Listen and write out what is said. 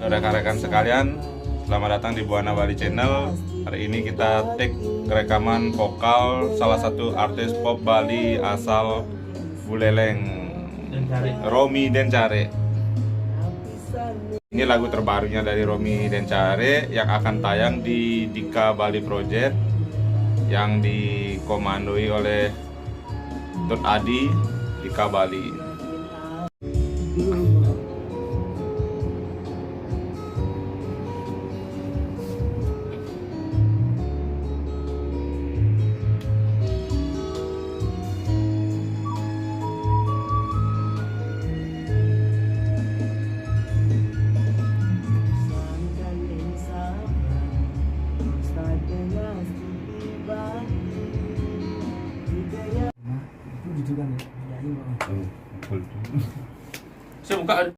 rekan-rekan sekalian, selamat datang di Buana Bali Channel. Hari ini kita take rekaman vokal salah satu artis pop Bali asal Buleleng, Romy Dencare. Ini lagu terbarunya dari Romy Dencare yang akan tayang di Dika Bali Project yang dikomandoi oleh Tut Adi Dika Bali. Itu kan ya, Saya buka